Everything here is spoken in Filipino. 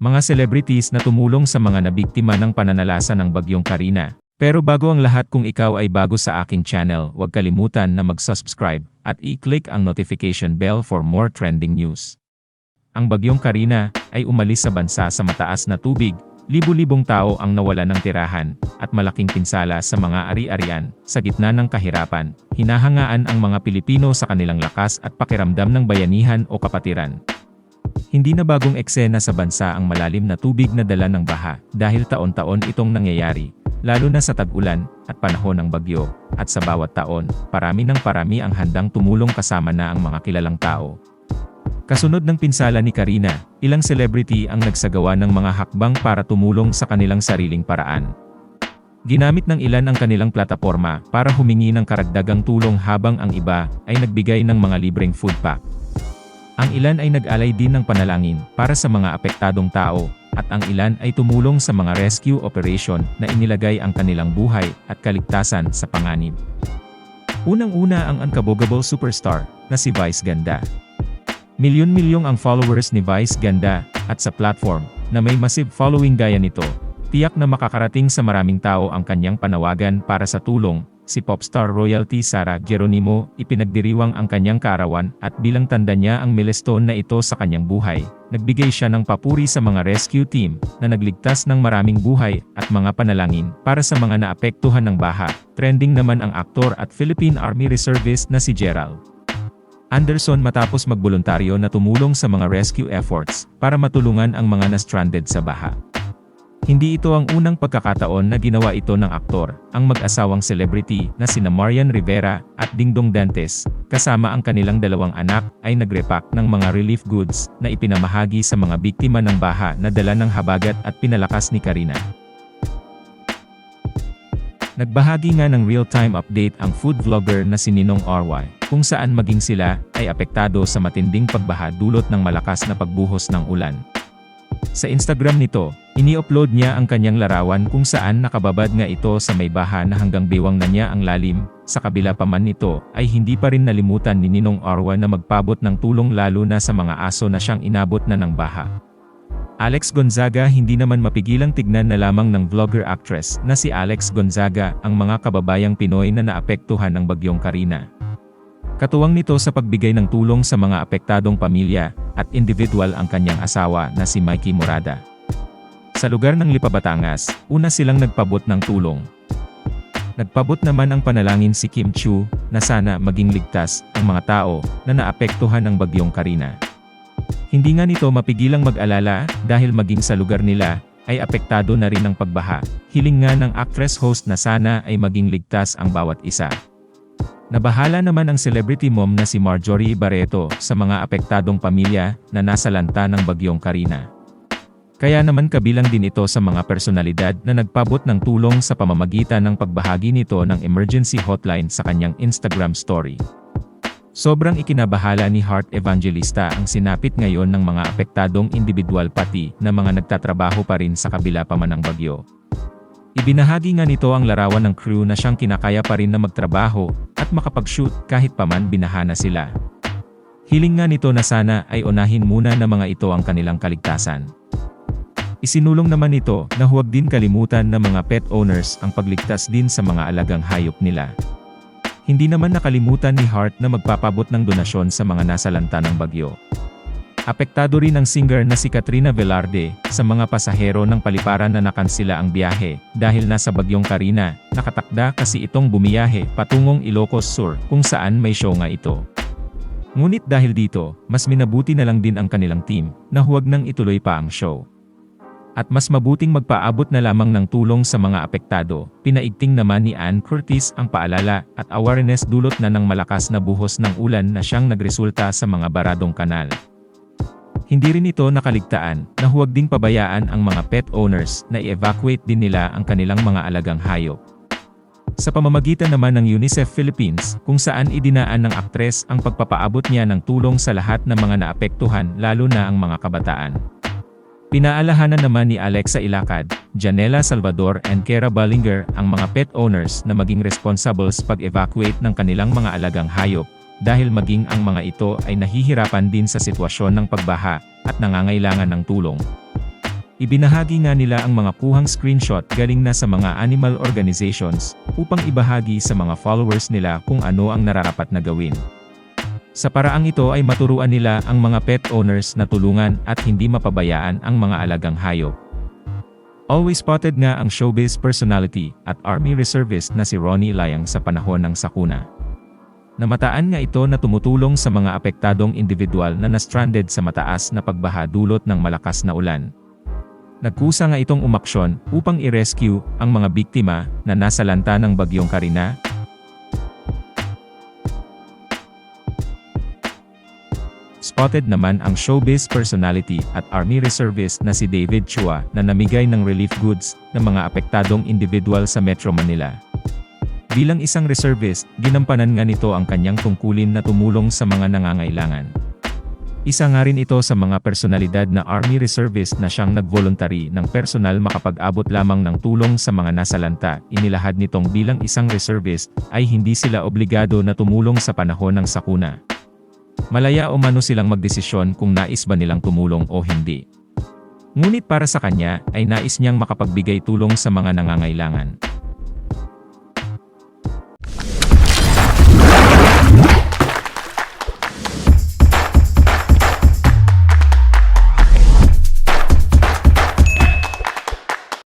Mga celebrities na tumulong sa mga nabiktima ng pananalasa ng Bagyong Karina. Pero bago ang lahat, kung ikaw ay bago sa aking channel, huwag kalimutan na mag-subscribe at i-click ang notification bell for more trending news. Ang Bagyong Karina ay umalis sa bansa sa mataas na tubig, libu-libong tao ang nawala ng tirahan, at malaking pinsala sa mga ari-arian. Sa gitna ng kahirapan, hinahangaan ang mga Pilipino sa kanilang lakas at pakiramdam ng bayanihan o kapatiran. Hindi na bagong eksena sa bansa ang malalim na tubig na dala ng baha, dahil taon-taon itong nangyayari, lalo na sa tag-ulan at panahon ng bagyo, at sa bawat taon, parami ang handang tumulong kasama na ang mga kilalang tao. Kasunod ng pinsala ni Karina, ilang celebrity ang nagsagawa ng mga hakbang para tumulong sa kanilang sariling paraan. Ginamit ng ilan ang kanilang plataporma para humingi ng karagdagang tulong, habang ang iba ay nagbigay ng mga libreng food pack. Ang ilan ay nag-alay din ng panalangin para sa mga apektadong tao, at ang ilan ay tumulong sa mga rescue operation na inilagay ang kanilang buhay at kaligtasan sa panganib. Unang-una ang unkabogable superstar na si Vice Ganda. Milyon-milyong ang followers ni Vice Ganda, at sa platform na may massive following gaya nito, tiyak na makakarating sa maraming tao ang kanyang panawagan para sa tulong. Si popstar royalty Sara Geronimo, ipinagdiriwang ang kanyang kaarawan, at bilang tanda niya ang milestone na ito sa kanyang buhay, nagbigay siya ng papuri sa mga rescue team na nagligtas ng maraming buhay at mga panalangin para sa mga naapektuhan ng baha. Trending naman ang aktor at Philippine Army Reservist na si Gerald Anderson, matapos magboluntaryo na tumulong sa mga rescue efforts para matulungan ang mga na-stranded sa baha. Hindi ito ang unang pagkakataon na ginawa ito ng aktor. Ang mag-asawang celebrity na sina Marian Rivera at Dingdong Dantes, kasama ang kanilang dalawang anak, ay nagrepack ng mga relief goods na ipinamahagi sa mga biktima ng baha na dala ng habagat at pinalakas ni Karina. Nagbahagi nga ng real-time update ang food vlogger na si Ninong RY, kung saan maging sila ay apektado sa matinding pagbaha dulot ng malakas na pagbuhos ng ulan. Sa Instagram nito, ini-upload niya ang kanyang larawan kung saan nakababad nga ito sa may baha na hanggang bewang na niya ang lalim. Sa kabila pa man nito, ay hindi pa rin nalimutan ni Ninong Orwa na magpabot ng tulong, lalo na sa mga aso na siyang inabot na ng baha. Alex Gonzaga, hindi naman mapigilang tignan na lamang ng vlogger actress na si Alex Gonzaga ang mga kababayang Pinoy na naapektuhan ng Bagyong Karina. Katuwang nito sa pagbigay ng tulong sa mga apektadong pamilya at individual ang kanyang asawa na si Mikey Morada. Sa lugar ng Lipa, Batangas, una silang nagpabot ng tulong. Nagpabot naman ang panalangin si Kim Chiu na sana maging ligtas ang mga tao na naapektuhan ng Bagyong Karina. Hindi nga nito mapigilang mag-alala dahil maging sa lugar nila ay apektado na rin ng pagbaha. Hiling nga ng actress host na sana ay maging ligtas ang bawat isa. Nabahala naman ang celebrity mom na si Marjorie Barreto sa mga apektadong pamilya na nasa lanta ng Bagyong Karina. Kaya naman kabilang din ito sa mga personalidad na nagpabot ng tulong sa pamamagitan ng pagbahagi nito ng emergency hotline sa kanyang Instagram story. Sobrang ikinabahala ni Heart Evangelista ang sinapit ngayon ng mga apektadong individual, pati na mga nagtatrabaho pa rin sa kabila pa man ng bagyo. Ibinahagi nga nito ang larawan ng crew na siyang kinakaya pa rin na magtrabaho at makapag-shoot kahit paman binaha na sila. Hiling nga nito na sana ay unahin muna ng mga ito ang kanilang kaligtasan. Isinulong naman nito na huwag din kalimutan ng mga pet owners ang pagligtas din sa mga alagang hayop nila. Hindi naman nakalimutan ni Heart na magpapabot ng donasyon sa mga nasa lanta ng bagyo. Apektado rin ang singer na si Katrina Velarde sa mga pasahero ng paliparan na nakansila ang biyahe dahil nasa Bagyong Karina. Nakatakda kasi itong bumiyahe patungong Ilocos Sur, kung saan may show nga ito. Ngunit dahil dito, mas minabuti na lang din ang kanilang team na huwag nang ituloy pa ang show. At mas mabuting magpaabot na lamang ng tulong sa mga apektado. Pinaigting naman ni Ann Curtis ang paalala at awareness dulot na ng malakas na buhos ng ulan na siyang nagresulta sa mga baradong kanal. Hindi rin ito nakaligtaan na huwag ding pabayaan ang mga pet owners na i-evacuate din nila ang kanilang mga alagang hayop. Sa pamamagitan naman ng UNICEF Philippines, kung saan idinaan ng aktres ang pagpapaabot niya ng tulong sa lahat ng mga naapektuhan, lalo na ang mga kabataan. Pinaalahanan naman ni Alexa Ilacad, Janela Salvador and Kera Ballinger ang mga pet owners na maging responsible sa pag-evacuate ng kanilang mga alagang hayop, dahil maging ang mga ito ay nahihirapan din sa sitwasyon ng pagbaha at nangangailangan ng tulong. Ibinahagi nga nila ang mga kuhang screenshot galing na sa mga animal organizations upang ibahagi sa mga followers nila kung ano ang nararapat na gawin. Sa paraang ito ay maturuan nila ang mga pet owners na tulungan at hindi mapabayaan ang mga alagang hayop. Always spotted nga ang showbiz personality at Army Reservist na si Ronnie Layang sa panahon ng sakuna. Namataan nga ito na tumutulong sa mga apektadong individual na na-stranded sa mataas na pagbaha dulot ng malakas na ulan. Nagkusa nga itong umaksyon upang i-rescue ang mga biktima na nasa lanta ng Bagyong Karina. Spotted naman ang showbiz personality at Army Reservist na si David Chua na namigay ng relief goods ng mga apektadong individual sa Metro Manila. Bilang isang reservist, ginampanan nga nito ang kanyang tungkulin na tumulong sa mga nangangailangan. Isa nga rin ito sa mga personalidad na Army Reservist na siyang nag-voluntary ng personal makapag-abot lamang ng tulong sa mga nasalanta. Inilahad nitong bilang isang reservist ay hindi sila obligado na tumulong sa panahon ng sakuna. Malaya o mano silang magdesisyon kung nais ba nilang tumulong o hindi. Ngunit para sa kanya ay nais niyang makapagbigay tulong sa mga nangangailangan.